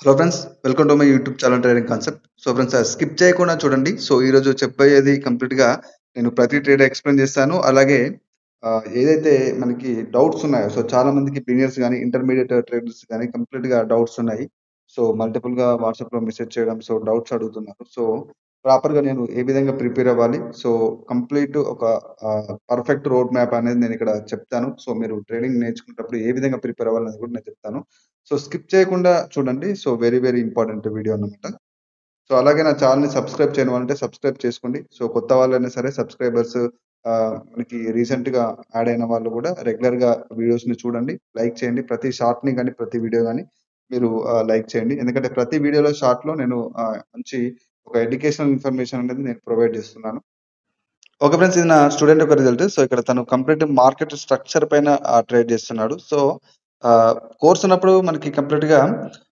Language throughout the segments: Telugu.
Hello friends, welcome to my YouTube channel trading concept. So friends, skip చేయకుండా చూడండి. సో ఈరోజు చెప్పబోయేది కంప్లీట్‌గా నేను ప్రతి ట్రేడ్ ఎక్స్‌ప్లెయిన్ చేస్తాను. అలాగే ఏదైతే మనకి డౌట్స్ ఉన్నాయో, సో చాలా మందికి బిగినర్స్ గాని, ఇంటర్మీడియేట్ ట్రేడర్స్ గాని కంప్లీట్‌గా డౌట్స్ ఉన్నాయి. సో మల్టిపుల్‌గా వాట్సాప్‌లో మెసేజ్ చేయడం, సో డౌట్స్ అడుగుతున్నారు. సో ప్రాపర్‌గా నేను ఏ విధంగా ప్రిపేర్ అవ్వాలి, సో కంప్లీట్ ఒక పర్ఫెక్ట్ రోడ్ మ్యాప్ అనేది నేను ఇక్కడ చెప్తాను. సో మీరు ట్రేడింగ్ నేర్చుకునేటప్పుడు ఏ విధంగా ప్రిపేర్ అవ్వాలనేది కూడా నేను చెప్తాను. సో స్కిప్ చేయకుండా చూడండి. So very very important video అన్నమాట. సో అలాగే నా ఛానల్‌ని సబ్స్క్రైబ్ చేయని వాళ్ళంటే సబ్స్క్రైబ్ చేసుకోండి. సో కొత్త వాళ్ళైనా సరే సబ్స్క్రైబర్స్ మనకి రీసెంట్‌గా యాడ్ అయిన వాళ్ళు కూడా రెగ్యులర్‌గా వీడియోస్‌ని చూడండి. లైక్ చేయండి. ప్రతి షార్ట్‌ని గాని, ప్రతి వీడియో గాని మీరు లైక్ చేయండి. ఎందుకంటే ప్రతి వీడియోలో షార్ట్‌లో నేను మంచి ఒక ఎడ్యుకేషనల్ ఇన్ఫర్మేషన్ అనేది నేను ప్రొవైడ్ చేస్తున్నాను. ఓకే ఫ్రెండ్స్, ఇది నా స్టూడెంట్ యొక్క రిజల్ట్. సో ఇక్కడ తను కంప్లీట్ మార్కెట్ స్ట్రక్చర్ పైన ట్రేడ్ చేస్తున్నాడు. సో ఆహ్, కోర్స్ ఉన్నప్పుడు మనకి కంప్లీట్‌గా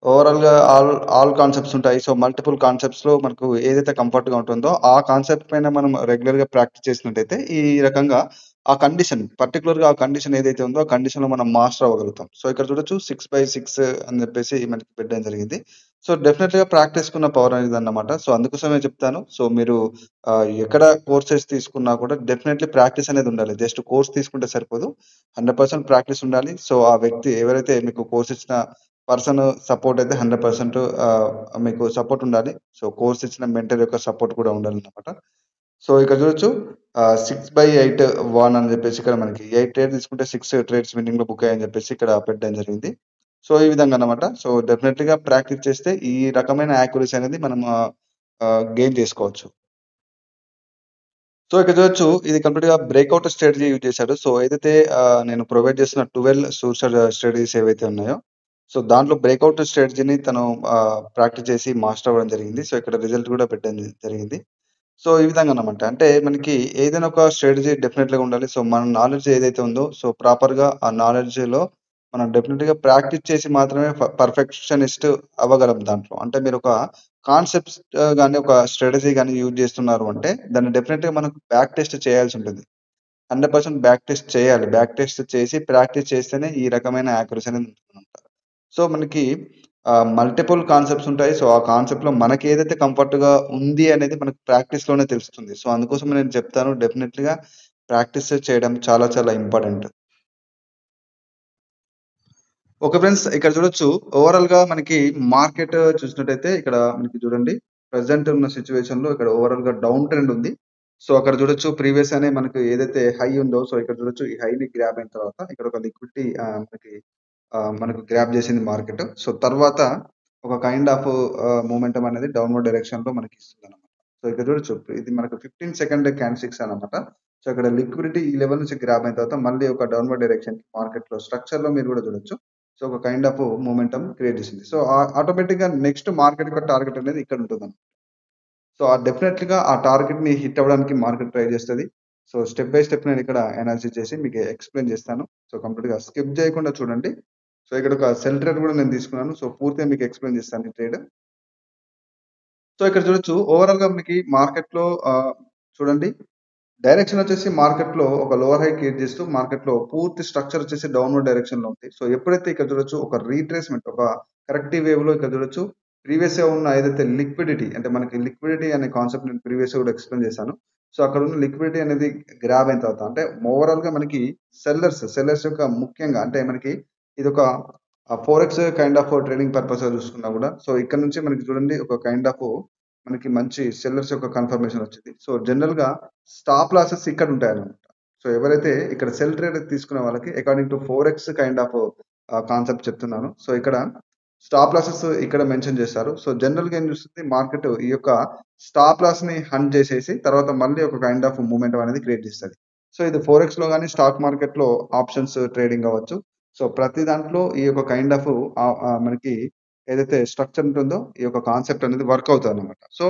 ఓవరాల్‌గా ఆల్ కాన్సెప్ట్స్ ఉంటాయి. సో మల్టిపుల్ కాన్సెప్ట్స్‌లో మనకు ఏదైతే కంఫర్ట్‌గా ఉంటుందో, ఆ కాన్సెప్ట్ పైన మనం రెగ్యులర్‌గా ప్రాక్టీస్ చేసినట్టయితే ఈ రకంగా ఆ కండిషన్ పర్టిక్యులర్‌గా ఆ కండిషన్ ఏదైతే ఉందో, ఆ కండిషన్‌లో మనం మాస్టర్ అవ్వగలుగుతాం. సో ఇక్కడ చూడొచ్చు 6/6 అని చెప్పేసి మనకి పెట్టడం జరిగింది. సో డెఫినెట్‌గా ప్రాక్టీస్‌కున్న పవర్ అనేదన్నమాట. సో అందుకోసమే చెప్తాను. సో మీరు ఎక్కడ కోర్సెస్ తీసుకున్నా కూడా డెఫినైట్‌లీ ప్రాక్టీస్ అనేది ఉండాలి. జస్ట్ కోర్స్ తీసుకుంటే సరిపోదు. 100% ప్రాక్టీస్ ఉండాలి. సో ఆ వ్యక్తి ఎవరైతే మీకు కోర్స్ ఇచ్చిన పర్సన్ సపోర్ట్ అయితే 100% మీకు సపోర్ట్ ఉండాలి. సో కోర్స్ ఇచ్చిన మెంటర్ యొక్క సపోర్ట్ కూడా ఉండాలన్నమాట. సో ఇక్కడ చూడొచ్చు 6/8 వాన్ అని చెప్పేసి ఇక్కడ మనకి 8 ట్రేడ్ తీసుకుంటే 6 ట్రేడ్స్ విన్నింగ్‌లో బుక్ అయ్యాయని చెప్పేసి ఇక్కడ పెట్టడం జరిగింది. సో ఈ విధంగా అన్నమాట. సో డెఫినెట్‌లీగా ప్రాక్టీస్ చేస్తే ఈ రకమైన యాక్యురసీ అనేది మనం గెయిన్ చేసుకోవచ్చు. సో ఇక్కడ చూడొచ్చు, ఇది కంప్లీట్‌గా బ్రేక్‌ఔట్ స్ట్రాటజీ యూజ్ చేశాడు. సో ఏదైతే నేను ప్రొవైడ్ చేసిన 12 సూచర్ స్ట్రాటజీస్ ఏవైతే ఉన్నాయో, సో దాంట్లో బ్రేక్‌ఔట్ స్ట్రాటజీని తను ప్రాక్టీస్ చేసి మాస్టర్ అవ్వడం జరిగింది. సో ఇక్కడ రిజల్ట్ కూడా పెట్టడం జరిగింది. సో ఈ విధంగా అన్నమాట. అంటే మనకి ఏదైనా ఒక స్ట్రాటజీ డెఫినెట్‌గా ఉండాలి. సో మన నాలెడ్జ్ ఏదైతే ఉందో, సో ప్రాపర్‌గా ఆ నాలెడ్జ్‌లో మనం డెఫినెట్‌గా ప్రాక్టీస్ చేసి మాత్రమే పర్ఫెక్షనిస్ట్ అవ్వగలం దాంట్లో. అంటే మీరొక కాన్సెప్ట్స్ గాని, ఒక స్ట్రాటజీ గాని యూజ్ చేస్తున్నారు అంటే, దాన్ని డెఫినెట్‌గా మనకు బ్యాక్ టెస్ట్ చేయాల్సుంటుంది. 100% బ్యాక్ టెస్ట్ చేయాలి. బ్యాక్ టెస్ట్ చేసి ప్రాక్టీస్ చేస్తేనే ఈ రకమైన యాక్యురసీ అనేది ఉంటుందన్నమాట. సో మనకి మల్టిపుల్ కాన్సెప్ట్స్ ఉంటాయి. సో ఆ కాన్సెప్ట్‌లో మనకేదైతే కంఫర్ట్‌గా ఉంది అనేది మనకు ప్రాక్టీస్‌లోనే తెలుస్తుంది. సో అందుకోసమే నేను చెప్తాను, డెఫినెట్‌లీగా ప్రాక్టీస్ చేయడం చాలా చాలా ఇంపార్టెంట్. ఓకే ఫ్రెండ్స్, ఇక్కడ చూడొచ్చు ఓవరాల్‌గా మనకి మార్కెట్ చూసినట్టయితే ఇక్కడ మనకి చూడండి, ప్రెజెంట్ ఉన్న సిట్యుయేషన్‌లో ఇక్కడ ఓవరాల్‌గా డౌన్ ట్రెండ్ ఉంది. సో అక్కడ చూడొచ్చు, ప్రీవియస్ అనే మనకు ఏదైతే హై ఉందో, సో ఇక్కడ చూడొచ్చు ఈ హైని గ్రాబ్ అయిన తర్వాత ఇక్కడ ఒక లిక్విడిటీ మనకు గ్రాబ్ చేసింది మార్కెట్. సో తర్వాత ఒక కైండ్ ఆఫ్ మొమెంటం అనేది డౌన్‌వర్డ్ డైరెక్షన్‌లో మనకి ఇస్తుందన్నమాట. సో ఇక్కడ చూడొచ్చు, ఇది మనకు 15 సెకండ్ క్యాండిల్ అన్నమాట. సో ఇక్కడ లిక్విడిటీ ఈ లెవెల్ నుంచి గ్రాబ్ అయిన తర్వాత మళ్ళీ ఒక డౌన్‌వర్డ్ డైరెక్షన్ మార్కెట్‌లో స్ట్రక్చర్‌లో మీరు కూడా చూడొచ్చు. సో ఒక కైండ్ ఆఫ్ మొమెంటం క్రియేట్ చేసింది. సో ఆటోమేటిక్‌గా నెక్స్ట్ మార్కెట్ యొక్క టార్గెట్ అనేది ఇక్కడ ఉంటుందన్నమాట. సో డెఫినెట్‌లీగా ఆ టార్గెట్‌ని హిట్ అవ్వడానికి మార్కెట్ ట్రై చేస్తది. సో స్టెప్ బై స్టెప్ నేను ఇక్కడ అనాలిసిస్ చేసి మీకు ఎక్స్‌ప్లెయిన్ చేస్తాను. సో కంప్లీట్‌గా స్కిప్ చేయకుండా చూడండి. సో ఇక్కడ ఒక సెల్ ట్రేడ్ కూడా నేను తీసుకున్నాను. సో పూర్తిగా మీకు ఎక్స్‌ప్లెయిన్ చేస్తాను ఈ ట్రేడ్. సో ఇక్కడ చూడొచ్చు, ఓవరాల్‌గా మీకు మార్కెట్‌లో చూడండి, డైరెక్షన్ వచ్చేసి మార్కెట్‌లో ఒక లోవర్ హై క్రియేట్ చేస్తూ మార్కెట్‌లో పూర్తి స్ట్రక్చర్ వచ్చేసి డౌన్‌వర్డ్ డైరెక్షన్‌లో ఉంది. సో ఎప్పుడైతే ఇక్కడ చూడొచ్చు ఒక రీట్రేస్‌మెంట్, ఒక కరెక్టివ్ వేవ్‌లో ఇక్కడ చూడొచ్చు, ప్రీవియస్‌గా ఉన్న ఏదైతే లిక్విడిటీ, అంటే మనకి లిక్విడిటీ అనే కాన్సెప్ట్ నేను ప్రీవియస్‌గా కూడా ఎక్స్‌ప్లెయిన్ చేశాను. సో అక్కడ ఉన్న లిక్విడిటీ అనేది గ్రాబ్ అయిన తర్వాత అంటే ఓవరాల్‌గా మనకి సెల్లర్స్ యొక్క ముఖ్యంగా అంటే మనకి ఇదొక ఫోరెక్స్ కైండ్ ఆఫ్ ట్రేడింగ్ పర్పస్‌గా చూసుకున్నా కూడా, సో ఇక్కడ నుంచి మనకి చూడండి ఒక కైండ్ ఆఫ్ మనకి మంచి సెల్లర్స్ యొక్క కన్ఫర్మేషన్ వచ్చింది. సో జనరల్‌గా స్టాప్ లాసెస్ ఇక్కడ ఉంటాయన్నమాట. సో ఎవరైతే ఇక్కడ సెల్ ట్రేడ్ తీసుకునే వాళ్ళకి according to forex kind of concept చెప్తున్నాను. సో ఇక్కడ స్టాప్ లాసెస్ ఇక్కడ మెన్షన్ చేశారు. సో జనరల్‌గా ఏం చూస్తుంది మార్కెట్, ఈ యొక్క స్టాప్ లాస్‌ని హంట్ చేసేసి తర్వాత మళ్ళీ ఒక కైండ్ ఆఫ్ మూవ్‌మెంట్ అనేది క్రియేట్ చేస్తది. సో ఇది ఫోరెక్స్‌లో గాని, స్టాక్ మార్కెట్‌లో ఆప్షన్స్ ట్రేడింగ్ అవ్వచ్చు. సో ప్రతి దాంట్లో ఈ యొక్క కైండ్ ఆఫ్ మనకి ఏదైతే స్ట్రక్చర్ ఉంటుందో, ఈ యొక్క కాన్సెప్ట్ అనేది వర్క్ అవుతదన్నమాట. సో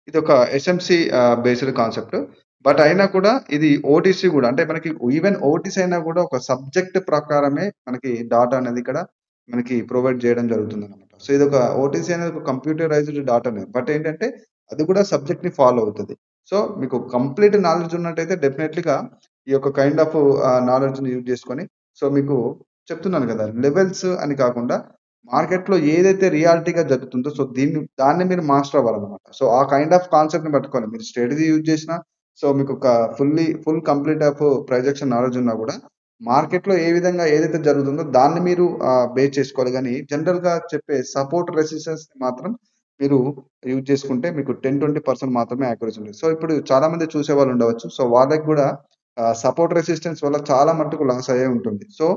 ఇదొక ఎస్ఎంసీ బేస్డ్ కాన్సెప్ట్. బట్ అయినా కూడా ఇది ఓటీసీ గూడా, అంటే మనకి ఈవెన్ ఓటీసీ అయినా గూడా ఒక సబ్జెక్ట్ ప్రకారమే మనకి డాటా అనేది ఇక్కడ మనకి ప్రొవైడ్ చేయడం జరుగుతుందన్నమాట. సో ఇదొక ఓటీసీ అనేది ఒక కంప్యూటరైజ్డ్ డాటానే. బట్ ఏంటంటే అది కూడా సబ్జెక్ట్‌ని ఫాలో అవుతది. సో మీకు కంప్లీట్ నాలెడ్జ్ ఉన్నట్టయితే డెఫినైట్‌లీగా ఈ యొక్క కైండ్ ఆఫ్ నాలెడ్జ్‌ని యూజ్ చేసుకొని, సో మీకు చెప్తున్నాను గదా, లెవెల్స్ అని కాకుండా మార్కెట్‌లో ఏదైతే రియాలిటీగా జరుగుతుందో సో దాన్ని మీరు మాస్టర్ అవ్వాలన్నమాట. సో ఆ కైండ్ ఆఫ్ కాన్సెప్ట్‌ని పట్టుకొని మీరు స్ట్రాటజీ యూజ్ చేసినా, సో మీకు ఒక full complete of projection knowledge ఉన్నా గూడా మార్కెట్‌లో ఏ విధంగా ఏదైతే జరుగుతుందో దాన్ని మీరు బేస్ చేసుకోవాలి గానీ జనరల్‌గా చెప్పే సపోర్ట్ రెసిస్టెన్స్‌ని మాత్రం మీరు యూజ్ చేసుకుంటే మీకు 10-20% మాత్రమే యాక్యురసీ ఉంటుంది. సో ఇప్పుడు చాలా మంది చూసేవాళ్ళు ఉండవచ్చు. సో వాళ్ళకి గూడా సపోర్ట్ రెసిస్టెన్స్ వల్ల చాలా మట్టుకు లాస్ అయ్యే ఉంటుంది. సో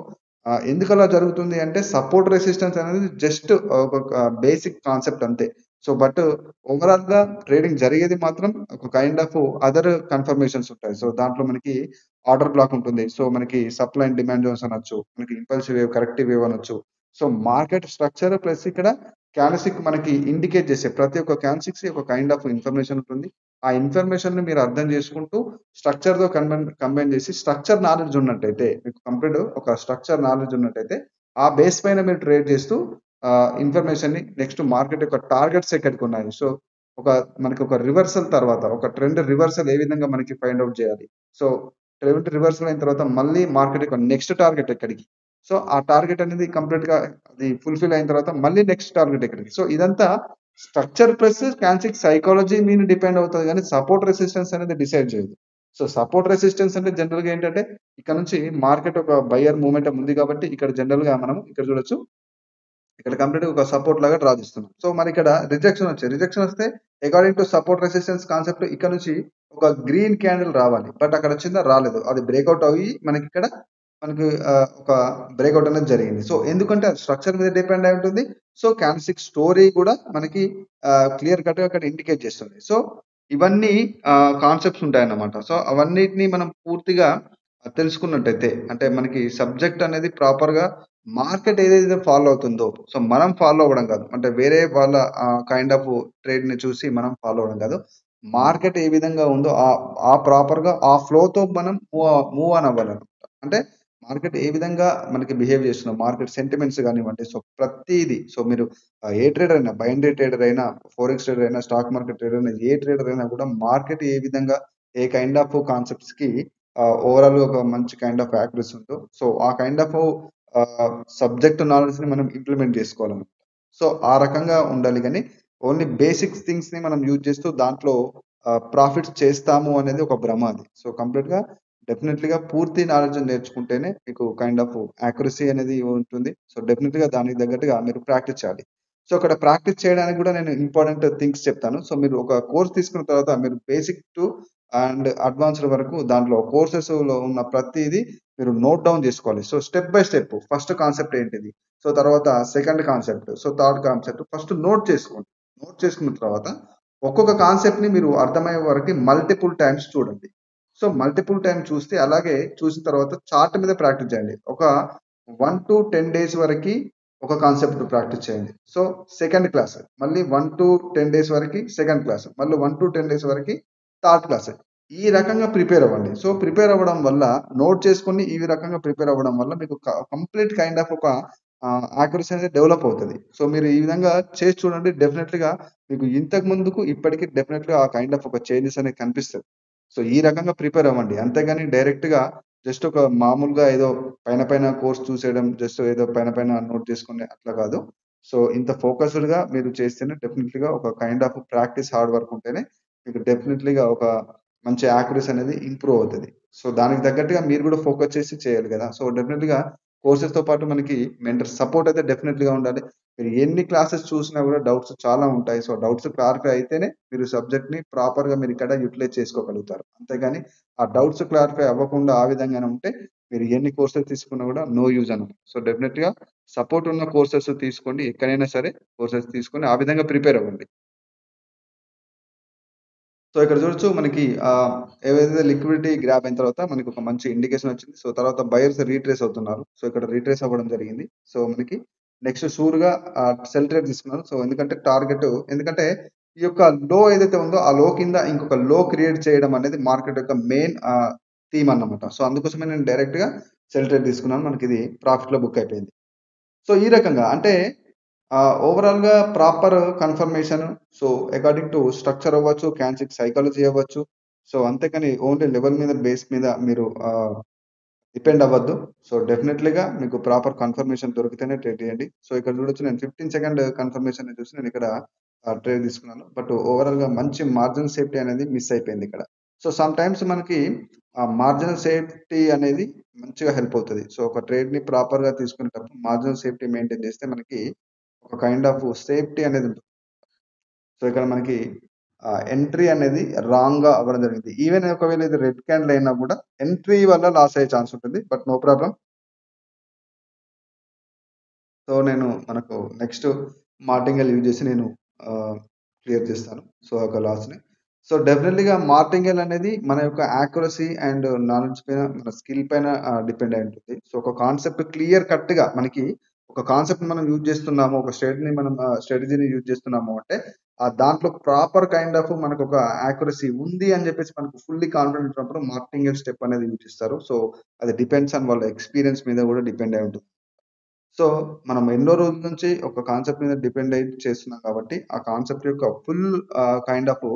ఎందుకలా జరుగుతుంది అంటే సపోర్ట్ రెసిస్టెన్స్ అనేది జస్ట్ ఒక బేసిక్ కాన్సెప్ట్ అంతే. సో బట్ ఓవరాల్‌గా ట్రేడింగ్ జరిగేది మాత్రం ఒక కైండ్ ఆఫ్ అదర్ కన్ఫర్మేషన్స్ ఉంటాయి. సో దాంట్లో మనకి ఆర్డర్ బ్లాక్ ఉంటుంది. సో మనకి సప్లై అండ్ డిమాండ్ జోన్స్ అనొచ్చు. మనకి ఇంపల్సివ్ వేవ్, కరెక్టివ్ వేవ్ అనొచ్చు. సో మార్కెట్ స్ట్రక్చర్ ప్లస్ ఇక్కడ క్యాండిల్‌స్టిక్ మనకి ఇండికేట్ చేసే ప్రతి ఒక్క క్యాండిల్‌స్టిక్‌కి ఒక కైండ్ ఆఫ్ ఇన్ఫర్మేషన్ ఉంటుంది. ఆ ఇన్ఫర్మేషన్‌ని మీరు అర్థం చేసుకుంటూ స్ట్రక్చర్‌తో కంబైన్ చేసి స్ట్రక్చర్ నాలెడ్జ్ ఉన్నట్టయితే మీకు కంప్లీట్ ఒక స్ట్రక్చర్ నాలెడ్జ్ ఉన్నట్టయితే ఆ బేస్ పైన మీరు ట్రేడ్ చేస్తూ ఇన్ఫర్మేషన్‌ని నెక్స్ట్ మార్కెట్ యొక్క టార్గెట్స్ ఎక్కడికున్నాయి. సో మనకి ఒక రివర్సల్ తర్వాత ఒక ట్రెండ్ రివర్సల్ ఏ విధంగా మనకి ఫైండ్ ఔట్ చేయాలి. సో ట్రెండ్ రివర్సల్ అయిన తర్వాత మళ్ళీ మార్కెట్ యొక్క నెక్స్ట్ టార్గెట్ ఎక్కడికి. సో ఆ టార్గెట్ అనేది కంప్లీట్‌గా అది ఫుల్‌ఫిల్ అయిన తర్వాత మళ్ళీ నెక్స్ట్ టార్గెట్ ఎక్కడికి. సో ఇదంతా స్ట్రక్చర్ ప్లస్ క్యాన్సిక్ సైకాలజీ మీద డిపెండ్ అవుతది గానీ సపోర్ట్ రెసిస్టెన్స్ అనేది డిసైడ్ చేయదు. సో సపోర్ట్ రెసిస్టెన్స్ అంటే జనరల్‌గా ఏంటంటే ఇక్కడ నుంచి మార్కెట్ ఒక బయర్ మూవ్‌మెంటం ఉంది కాబట్టి ఇక్కడ జనరల్‌గా మనం ఇక్కడ చూడొచ్చు. ఇక్కడ కంప్లీట్‌గా ఒక సపోర్ట్ లాగా డ్రా చేస్తున్నాం. సో మరిక్కడ రిజెక్షన్ వచ్చాయి. రిజెక్షన్ వస్తే according to support resistance concept ఇక్కడ నుంచి ఒక గ్రీన్ క్యాండిల్ రావాలి. బట్ అక్కడ వచ్చిందా? రాలేదు. అది బ్రేక్‌ఔట్ అయ్యి మనకిక్కడ మనకి ఒక బ్రేక్‌ఔట్ అనేది జరిగింది. సో ఎందుకంటే అది స్ట్రక్చర్ మీద డిపెండ్ అయి ఉంటుంది. సో క్యాండిల్‌స్టిక్ స్టోరీ కూడా మనకి క్లియర్ కట్‌గా అక్కడ ఇండికేట్ చేస్తుంది. సో ఇవన్నీ కాన్సెప్ట్స్ ఉంటాయన్నమాట. సో అవన్నిటిని మనం పూర్తిగా తెలుసుకున్నట్టయితే అంటే మనకి సబ్జెక్ట్ అనేది ప్రాపర్‌గా మార్కెట్ ఏదైతే ఫాలో అవుతుందో, సో మనం ఫాలో అవ్వడం కాదు. అంటే వేరే వాళ్ళ కైండ్ ఆఫ్ ట్రేడ్‌ని చూసి మనం ఫాలో అవ్వడం కాదు. మార్కెట్ ఏ విధంగా ఉందో ప్రాపర్‌గా ఆ ఫ్లోతో మనం మూవ్ ఆన్ అవ్వాలన్నమాట. అంటే మార్కెట్ ఏ విధంగా మనకి బిహేవ్ చేస్తుందో, మార్కెట్ సెంటిమెంట్స్ గానివ్వండి, సో ప్రతీది. సో మీరు ఏ ట్రేడర్ అయినా, బైనరీ ట్రేడర్ అయినా, ఫోరెక్స్ ట్రేడర్ అయినా, స్టాక్ మార్కెట్ ట్రేడర్ అయినా, ఏ ట్రేడర్ అయినా కూడా మార్కెట్ ఏ విధంగా ఏ కైండ్ ఆఫ్ కాన్సెప్ట్స్‌కి ఓవరాల్‌గా ఒక మంచి కైండ్ ఆఫ్ యాక్యురసీ ఉందో, సో ఆ కైండ్ ఆఫ్ సబ్జెక్ట్ నాలెడ్జ్‌ని మనం ఇంప్లిమెంట్ జేసుకోవాలన్నమాట. సో, ఆ రకంగా ఉండాలి గానీ, ఓన్లీ బేసిక్స్ థింగ్స్‌ని మనం యూజ్ చేస్తూ దాంట్లో ప్రాఫిట్స్ చేస్తాము అనేది ఒక భ్రమ అది. సో, కంప్లీట్‌గా డెఫినెట్‌లీగా పూర్తి నాలెడ్జ్ నేర్చుకుంటేనే మీకు కైండ్ ఆఫ్ యాక్యురసీ అనేది ఉంటుంది. సో, డెఫినెట్‌గా దానికి తగ్గట్టుగా మీరు ప్రాక్టీస్ చేయాలి. సో, అక్కడ ప్రాక్టీస్ చేయడానికి గూడా నేను ఇంపార్టెంట్ థింగ్స్ చెప్తాను. సో, మీరు ఒక కోర్స్ తీసుకున్న తర్వాత మీరు బేసిక్ టు అండ్ అడ్వాన్స్‌డ్ వరకు దాంట్లో కోర్సెస్‌లో ఉన్న ప్రతీది మీరు నోట్ డౌన్ జేసుకోవాలి. So, step by step first concept ఏంటిది? సో, తర్వాత second concept, so, third concept first note చేసుకోండి. నోట్ చేసుకున్న తర్వాత ఒక్కొక్క కాన్సెప్ట్‌ని మీరు అర్థమయ్యే వరకి మల్టిపుల్ టైమ్స్ చూడండి. సో, మల్టిపుల్ టైమ్ చూస్తే అలాగే చూసిన తర్వాత చార్ట్ మీద ప్రాక్టీస్ చేయండి. ఒక 1-10 డేస్ వరకి ఒక కాన్సెప్ట్ ప్రాక్టీస్ చేయండి. సో, సెకండ్ క్లాస్ మళ్ళీ 1-10 డేస్ వరకి సెకండ్ క్లాస్. మళ్ళీ 1-10 డేస్ వరకి థర్డ్ క్లాస్. ఈ రకంగా ప్రిపేర్ అవ్వండి. సో, ప్రిపేర్ అవ్వడం వల్ల నోట్ చేసుకొని ఈ రకంగా ప్రిపేర్ అవ్వడం వల్ల మీకు కంప్లీట్ కైండ్ ఆఫ్ ఒక యాక్యురసీ అనేది డెవలప్ అవుతది. సో, మీరు ఈ విధంగా చేసి చూడండి. డెఫినెట్‌లీగా మీకు ఇంతకు ముందుకు ఇప్పటికి డెఫినెట్‌గా ఆ కైండ్ ఆఫ్ ఒక చేంజెస్ అనేది కనిపిస్తది. సో, ఈ రకంగా ప్రిపేర్ అవ్వండి. అంతేగాని డైరెక్ట్‌గా జస్ట్ ఒక మామూలుగా ఏదో పైన పైన కోర్స్ చూసేయడం, జస్ట్ ఏదో పైన పైన నోట్ చేసుకునే అట్లా కాదు. సో, ఇంత ఫోకస్డ్‌గా మీరు చేస్తేనే డెఫినెట్‌లీగా ఒక kind of practice hard work ఉంటేనే మీకు డెఫినెట్‌లీగా ఒక మంచి యాక్యురసీ అనేది ఇంప్రూవ్ అవుతది. సో, దానికి తగ్గట్టుగా మీరు కూడా ఫోకస్ చేసి చేయాలి కదా! సో, డెఫినెట్‌లీగా కోర్సెస్‌తో పాటు మనకి మెంటర్ సపోర్ట్ అయితే డెఫినెట్‌లీగా ఉండాలి. మీరు ఎన్ని క్లాసెస్ చూసినా కూడా డౌట్స్ చాలా ఉంటాయి. సో, డౌట్స్ క్లారిఫై అయితేనే మీరు సబ్జెక్ట్‌ని ప్రాపర్‌గా మీరు ఇక్కడ యుటిలైజ్ చేసుకోగలుగుతారు. అంతేగాని ఆ డౌట్స్ క్లారిఫై అవ్వకుండా ఆ విధంగానే ఉంటే మీరు ఎన్ని కోర్సెస్ తీసుకున్నా కూడా నో యూజ్ అన్నమాట. సో, డెఫినెట్‌గా సపోర్ట్ ఉన్న కోర్సెస్ తీసుకోండి. ఎక్కడైనా సరే కోర్సెస్ తీసుకొని ఆ విధంగా ప్రిపేర్ అవ్వండి. సో, ఇక్కడ చూడొచ్చు మనకి ఏవైతే లిక్విడిటీ గ్రాబ్ అయిన తర్వాత మనకొక మంచి ఇండికేషన్ వచ్చింది. సో, తర్వాత బయర్స్ రీట్రేస్ అవుతున్నారు. సో, ఇక్కడ రీట్రేస్ అవ్వడం జరిగింది. సో, మనకి నెక్స్ట్ షూర్‌గా సెల్ ట్రేడ్ తీసుకున్నారు. సో, ఎందుకంటే ఈ యొక్క లో ఏదైతే ఉందో ఆ లో కింద ఇంకొక లో క్రియేట్ చేయడం అనేది మార్కెట్ యొక్క మెయిన్ థీమ్ అన్నమాట. సో, అందుకోసమే నేను డైరెక్ట్‌గా సెల్ ట్రేడ్ తీసుకున్నాను. మనకిది ప్రాఫిట్‌లో బుక్ అయిపోయింది. సో, ఈ రకంగా అంటే ఓవరాల్‌గా proper confirmation so, according to structure అవ్వచ్చు, క్యాన్సిక్ సైకాలజీ అవ్వచ్చు. సో, అంతేకాని ఓన్లీ లెవెల్ మీద బేస్ మీద మీరు డిపెండ్ అవ్వద్దు. సో, డెఫినెట్‌లీగా మీకు ప్రాపర్ కన్ఫర్మేషన్ దొరికితేనే ట్రేడ్ చేయండి. సో, ఇక్కడ చూడొచ్చు నేను 15 సెకండ్ కన్ఫర్మేషన్‌ని చూసి నేనిక్కడ ట్రేడ్ తీసుకున్నాను. బట్ ఓవరాల్‌గా మంచి మార్జినల్ సేఫ్టీ అనేది మిస్ అయిపోయిందిక్కడ. సో, సమ్ టైమ్స్ మనకి మార్జినల్ సేఫ్టీ అనేది మంచిగా హెల్ప్ అవుతది. సో, ఒక ట్రేడ్‌ని ప్రాపర్‌గా తీసుకునేటప్పుడు మార్జినల్ సేఫ్టీ మెయింటైన్ చేస్తే మనకి ఒక కైండ్ ఆఫ్ సేఫ్టీ అనేది ఉంటుంది. సో, ఇక్కడ మనకి ఎంట్రీ అనేది రాంగ్‌గా అవ్వడం జరిగింది. ఈవెన్ ఒకవేళ ఇది రెడ్ క్యాండిల్ అయినా కూడా ఎంట్రీ వల్ల లాస్ అయ్యే ఛాన్స్ ఉంటుంది. But no problem. సో, నేను మనకు నెక్స్ట్ మార్టింగల్ యూజ్ చేసి నేను క్లియర్ చేస్తాను. సో, ఒక లాస్‌ని. సో, డెఫినెట్‌లీగా మార్టింగల్ అనేది మన యొక్క యాక్యురసీ అండ్ నాలెడ్జ్ పైన, మన స్కిల్ పైన డిపెండ్ అయి ఉంటుంది. సో, ఒక కాన్సెప్ట్ క్లియర్ కట్‌గా మనకి ఒక కాన్సెప్ట్‌ని మనం యూజ్ చేస్తున్నాము. ఒక స్ట్రాటజీని మనం స్ట్రాటజీని యూజ్ చేస్తున్నాము అంటే దాంట్లో ప్రాపర్ కైండ్ ఆఫ్ మనకొక యాక్యురసీ ఉంది అని చెప్పేసి మనకు ఫుల్లీ కాన్ఫిడెంట్ ఉన్నప్పుడు మార్టింగల్ స్టెప్ అనేది యూజ్ చేస్తారు. సో, అది డిపెండ్స్ ఆన్ వాళ్ళ ఎక్స్‌పీరియన్స్ మీద కూడా డిపెండ్ అయి ఉంటుంది. సో, మనం ఎన్నో రోజుల నుంచి ఒక కాన్సెప్ట్ మీద డిపెండ్ అయ్యి చేస్తున్నాం కాబట్టి, ఆ కాన్సెప్ట్ యొక్క ఫుల్ కైండ్ ఆఫ్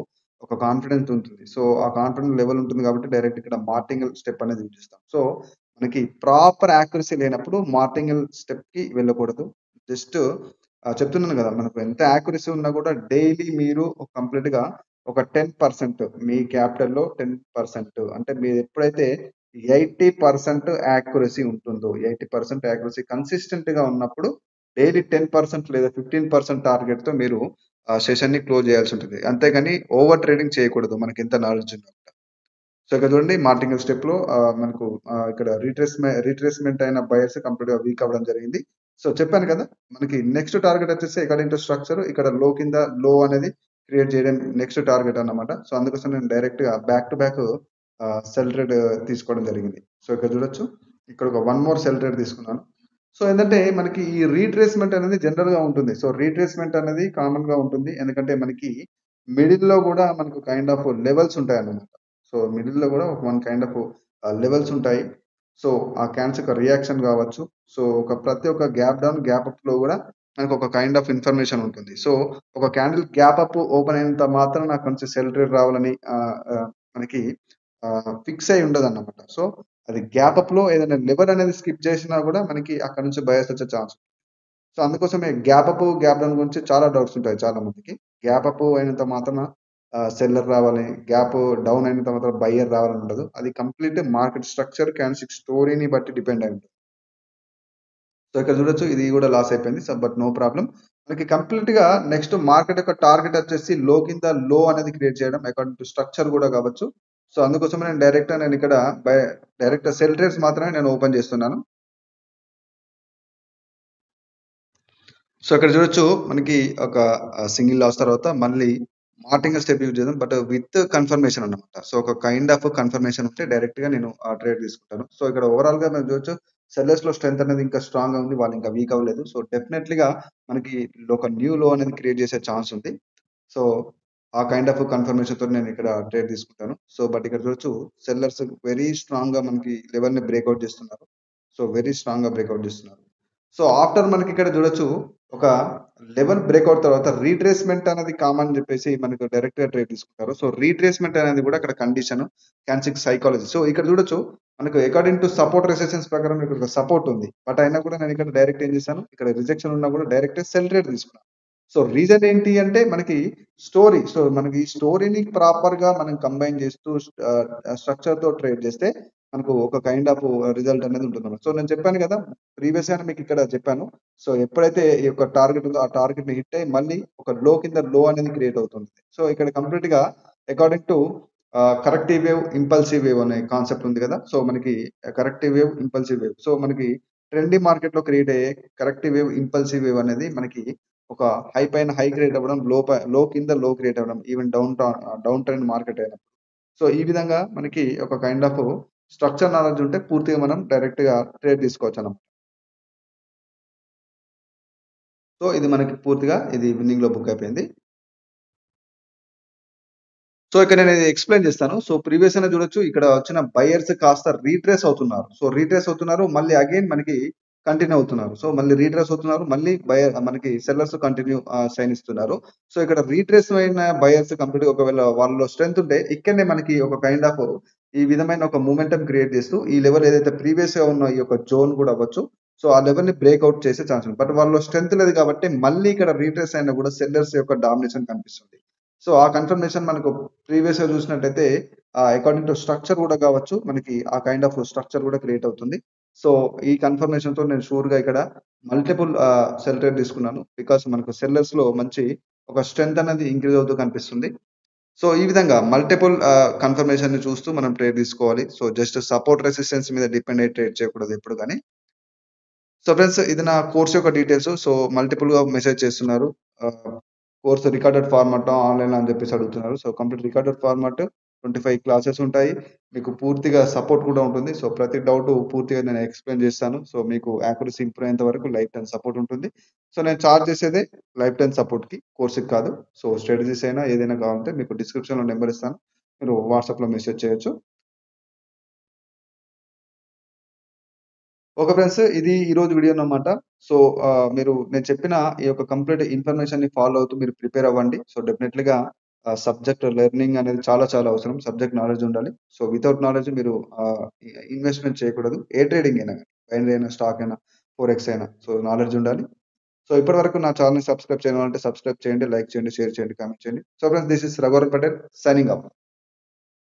ఒక కాన్ఫిడెన్స్ ఉంటుంది. సో, ఆ కాన్ఫిడెన్స్ లెవెల్ ఉంటుంది కాబట్టి డైరెక్ట్ ఇక్కడ మార్టింగల్ స్టెప్ అనేది యూజ్ చేస్తాం. సో, మనకి ప్రాపర్ యాక్యురసీ లేనప్పుడు మార్టింగల్ స్టెప్‌కి వెళ్ళకూడదు. జస్ట్ చెప్తున్నాను గదా! మనకు ఎంత యాక్యురసీ ఉన్నా కూడా డైలీ మీరు కంప్లీట్‌గా ఒక 10% మీ క్యాపిటల్‌లో 10% అంటే మీరెప్పుడైతే 80% యాక్యురసీ ఉంటుందో, 80% యాక్యురసీ కన్సిస్టెంట్‌గా ఉన్నప్పుడు డైలీ 10% లేదా 15% టార్గెట్‌తో మీరు సెషన్‌ని క్లోజ్ చేయాల్సుంటది. అంతేగాని ఓవర్ ట్రేడింగ్ చేయకూడదు మనకెంత నాలెడ్జ్ ఉన్నా కూడా. సో, ఇక్కడ చూడండి మార్టింగల్ స్టెప్‌లో మనకు ఇక్కడ రిట్రేస్‌మెంట్ అయిన బయర్స్ కంప్లీట్‌గా వీక్ అవ్వడం జరిగింది. సో, చెప్పాను కదా! మనకి నెక్స్ట్ టార్గెట్ వచ్చేసి అకార్డింగ్ టు స్ట్రక్చర్ ఇక్కడ లో కింద లో అనేది క్రియేట్ చేయడం నెక్స్ట్ టార్గెట్ అన్నమాట. సో, అందుకోసం నేను డైరెక్ట్‌గా back to back cell trade తీసుకోవడం జరిగింది. సో, ఇక్కడ చూడొచ్చు. ఇక్కడ ఒక వన్ మోర్ సెల్ ట్రేడ్ తీసుకున్నాను. సో, ఏందంటే మనకి ఈ రీట్రేస్‌మెంట్ అనేది జనరల్‌గా ఉంటుంది. సో, రీట్రేస్‌మెంట్ అనేది కామన్‌గా ఉంటుంది. ఎందుకంటే మనకి మిడిల్‌లో గూడా మనకు కైండ్ ఆఫ్ లెవెల్స్ ఉంటాయన్నమాట. సో, మిడిల్‌లో గూడా ఒక వన్ కైండ్ ఆఫ్ లెవెల్స్ ఉంటాయి. సో, ఆ క్యాండిల్స్ యొక్క రియాక్షన్ గావచ్చు. సో, ప్రతి ఒక్క గ్యాప్ డౌన్, గ్యాప్ అప్‌లో గూడా మనకొక కైండ్ ఆఫ్ ఇన్ఫర్మేషన్ ఉంటుంది. సో, ఒక క్యాండిల్ గ్యాప్ అప్ ఓపెన్ అయినంత మాత్రాన నాకు కొంచెం సెల్ ట్రేడ్ రావాలని మనకి ఫిక్స్ అయ్యి ఉండదన్నమాట. సో, అది గ్యాప్ అప్‌లో ఏదైనా లెవెల్ అనేది స్కిప్ చేసినా గూడా మనకి అక్కడి నుంచి బయర్స్ వచ్చే ఛాన్స్. సో, అందుకోసమే గ్యాప్ అప్, గ్యాప్ డౌన్ గురించి చాలా డౌట్స్ ఉంటాయి చాలా మందికి. గ్యాప్ అప్ అయినంత మాత్రాన సెల్లర్ రావాలి. గ్యాప్ డౌన్ అయినంత మాత్రాన బయ్యర్ రావాలని ఉండదు. అది కంప్లీట్ మార్కెట్ స్ట్రక్చర్, క్యాండిల్‌స్టిక్ స్టోరీని బట్టి డిపెండ్ అయి ఉంటుంది. సో, ఇక్కడ చూడొచ్చు ఇది కూడా లాస్ అయిపోయింది. So, but no problem. మనకి కంప్లీట్‌గా నెక్స్ట్ మార్కెట్ యొక్క టార్గెట్ వచ్చేసి లో కింద లో అనేది క్రియేట్ చేయడం అకార్డింగ్ టు స్ట్రక్చర్ కూడా కావచ్చు. సో, అందుకోసమే నేను ఇక్కడ డైరెక్ట్ సెల్ ట్రేడ్స్ మాత్రమే నేను ఓపెన్ చేస్తున్నాను. సో, ఇక్కడ చూడొచ్చు మనకి ఒక సింగిల్ లాస్ తర్వాత మళ్ళీ మార్టింగల్ స్టెప్ యూజ్ చేద్దాం. బట్ విత్ కన్ఫర్మేషన్ అన్నమాట. సో, ఒక కైండ్ ఆఫ్ కన్ఫర్మేషన్ ఉంటే డైరెక్ట్‌గా నేను ఆ ట్రేడ్ తీసుకుంటాను. సో, ఇక్కడ ఓవరాల్‌గా మనం చూడొచ్చు సెల్లర్స్‌లో స్ట్రెంత్ అనేది ఇంకా స్ట్రాంగ్‌గా ఉంది. వాళ్ళు ఇంకా వీక్ అవ్వలేదు. సో, డెఫినెట్‌లీగా మనకి ఒక న్యూ లో అనేది క్రియేట్ చేసే ఛాన్స్ ఉంది. సో, ఆ కైండ్ ఆఫ్ కన్ఫర్మేషన్‌తోని నేను ఇక్కడ ట్రేడ్ తీసుకుంటాను. సో, బట్ ఇక్కడ చూడొచ్చు సెల్లర్స్ వెరీ స్ట్రాంగ్‌గా మనకి లెవెల్‌ని బ్రేక్‌ఔట్ చేస్తున్నారు. సో, వెరీ స్ట్రాంగ్‌గా బ్రేక్‌ఔట్ చేస్తున్నారు. సో, ఆఫ్టర్ మనకి ఇక్కడ చూడొచ్చు ఒక లెవెల్ బ్రేక్‌ఔట్ తర్వాత రీట్రేస్‌మెంట్ అనేది కామన్ అని చెప్పేసి మనకు డైరెక్ట్‌గా ట్రేడ్ తీసుకుంటారు. సో, రీట్రేస్‌మెంట్ అనేది కూడా అక్కడ కండిషన్ క్యాన్సిక్ సైకాలజీ. సో, ఇక్కడ చూడొచ్చు మనకు అకార్డింగ్ టు సపోర్ట్ రెసిస్టెన్స్ ప్రకారం ఇక్కడ ఒక సపోర్ట్ ఉంది. బట్ అయినా కూడా నేను ఇక్కడ డైరెక్ట్ ఏం చేశాను, ఇక్కడ రిజెక్షన్ ఉన్నా కూడా డైరెక్ట్ సెల్ ట్రేడ్ తీసుకున్నాను. సో, రీజన్ ఏంటి అంటే మనకి స్టోరీ. సో, మనకి ఈ స్టోరీని ప్రాపర్‌గా మనం కంబైన్ చేస్తూ స్ట్రక్చర్‌తో ట్రేడ్ చేస్తే మనకు ఒక కైండ్ ఆఫ్ రిజల్ట్ అనేది ఉంటుందన్నమాట. సో, నేను చెప్పాను కదా! ప్రీవియస్‌గానే మీకు ఇక్కడ చెప్పాను. సో, ఎప్పుడైతే ఈ యొక్క టార్గెట్ ఉందో ఆ టార్గెట్‌ని హిట్ అయ్యి మళ్ళీ ఒక లో కింద లో అనేది క్రియేట్ అవుతుంది. సో, ఇక్కడ కంప్లీట్‌గా according to corrective wave, impulsive wave అనే కాన్సెప్ట్ ఉంది కదా! సో, మనకి corrective wave, impulsive wave. So, మనకి ట్రెండీ మార్కెట్‌లో క్రియేట్ అయ్యే కరెక్టివ్ వేవ్, ఇంపల్సివ్ వేవ్ అనేది మనకి ఒక హై పైన హై క్రియేట్ అవ్వడం, లో కింద లో క్రియేట్ అవ్వడం, ఈవెన్ డౌన్ ట్రెండ్ మార్కెట్ అయినప్పుడు. సో, ఈ విధంగా మనకి ఒక కైండ్ ఆఫ్ స్ట్రక్చర్ నాలెడ్జ్ ఉంటే పూర్తిగా మనం డైరెక్ట్‌గా ట్రేడ్ తీసుకోవచ్చన్నమాట. సో, ఇది మనకి పూర్తిగా ఇది విన్నింగ్‌లో బుక్ అయిపోయింది. సో, ఇక్కడ నేనిది ఎక్స్‌ప్లెయిన్ చేస్తాను. సో, ప్రీవియస్‌గానే చూడొచ్చు ఇక్కడ వచ్చిన బయర్స్ కాస్త రీట్రేస్ అవుతున్నారు. సో, రీట్రేస్ అవుతున్నారు. మళ్ళీ అగైన్ మనకి కంటిన్యూ అవుతున్నారు. సో, మళ్ళీ రీట్రేస్ అవుతున్నారు. మళ్ళీ మనకి సెల్లర్స్ కంటిన్యూ సైన్ ఇస్తున్నారు. సో, ఇక్కడ రీట్రేస్ అయిన బయర్స్ కంప్లీట్‌గా ఒకవేళ వాళ్ళలో స్ట్రెంత్ ఉంటే ఇక్కడనే మనకి ఒక కైండ్ ఆఫ్ ఈ విధమైన ఒక మొమెంటం క్రియేట్ చేస్తూ ఈ లెవెల్ ఏదైతే ప్రీవియస్‌గా ఉన్న ఈ యొక్క జోన్ కూడా అవ్వచ్చు. సో, ఆ లెవెల్‌ని బ్రేక్‌ఔట్ చేసే ఛాన్స్ ఉంది. బట్ వాళ్ళలో స్ట్రెంత్ లేదు కాబట్టి మళ్ళీ ఇక్కడ రీట్రేస్ అయినా కూడా సెల్లర్స్ యొక్క డామినేషన్ కనిపిస్తుంది. సో, ఆ కన్ఫర్మేషన్ మనకు ప్రీవియస్‌గా చూసినట్టయితే అకార్డింగ్ టు స్ట్రక్చర్ కూడా కావచ్చు. మనకి ఆ కైండ్ ఆఫ్ స్ట్రక్చర్ కూడా క్రియేట్ అవుతుంది. సో, ఈ కన్ఫర్మేషన్‌తో నేను షూర్‌గా ఇక్కడ మల్టిపుల్ సెల్ ట్రేడ్ తీసుకున్నాను. బికాస్ మనకు సెల్లర్స్‌లో మంచి ఒక స్ట్రెంత్ అనేది ఇంక్రీజ్ అవుతూ కనిపిస్తుంది. సో, ఈ విధంగా మల్టిపుల్ కన్ఫర్మేషన్‌ని చూస్తూ మనం ట్రేడ్ తీసుకోవాలి. సో, జస్ట్ సపోర్ట్, రెసిస్టెన్స్ మీద డిపెండ్ అయ్యి ట్రేడ్ చేయకూడదు ఎప్పుడు గాని. సో, ఫ్రెండ్స్ ఇది నా కోర్స్ యొక్క డీటెయిల్స్. సో, మల్టిపుల్‌గా మెసేజ్ చేస్తున్నారు. ఆహ్, కోర్స్ రికార్డెడ్ ఫార్మాటా? ఆన్‌లైనా? అని చెప్పేసి అడుగుతున్నారు. So, complete recorded format 25 classes ఉంటాయి. మీకు పూర్తిగా సపోర్ట్ కూడా ఉంటుంది. సో, ప్రతి డౌట్ పూర్తిగా నేను ఎక్స్‌ప్లెయిన్ చేస్తాను. సో, మీకు యాక్యురసీ ఇంప్రూవ్ అయ్యేంత వరకు లైఫ్ టైమ్ సపోర్ట్ ఉంటుంది. సో, నేను చార్జ్ చేసేదే లైఫ్ టైమ్ సపోర్ట్‌కి, కోర్స్‌కి కాదు. సో, స్ట్రాటజీస్ అయినా ఏదైనా కావాలంటే మీకు డిస్క్రిప్షన్‌లో నంబర్ ఇస్తాను. మీరు వాట్సాప్‌లో మెసేజ్ చేయొచ్చు. Okay friends. ఇది ఈరోజు వీడియో అన్నమాట. సో, మీరు నేను చెప్పిన ఈ యొక్క కంప్లీట్ ఇన్ఫర్మేషన్‌ని ఫాలో అవుతూ మీరు ప్రిపేర్ అవ్వండి. సో, డెఫినైట్‌లీగా సబ్జెక్ట్ లెర్నింగ్ అనేది చాలా చాలా అవసరం. సబ్జెక్ట్ నాలెడ్జ్ ఉండాలి. సో, వితౌట్ నాలెడ్జ్ మీరు ఇన్వెస్ట్‌మెంట్ చేయకూడదు. ఏ ట్రేడింగ్ అయినా గాని. బైనరీ అయినా, స్టాక్ అయినా, ఫోరెక్స్ అయినా. సో, నాలెడ్జ్ ఉండాలి. సో, ఇప్పటివరకు నా ఛానెల్‌ని సబ్స్క్రైబ్ చేయని వాళ్ళంటే సబ్స్క్రైబ్ చేయండి, లైక్ చేయండి, షేర్ చేయండి, కామెంట్ చేయండి. So, friends this is Raghuvaran Patel signing off.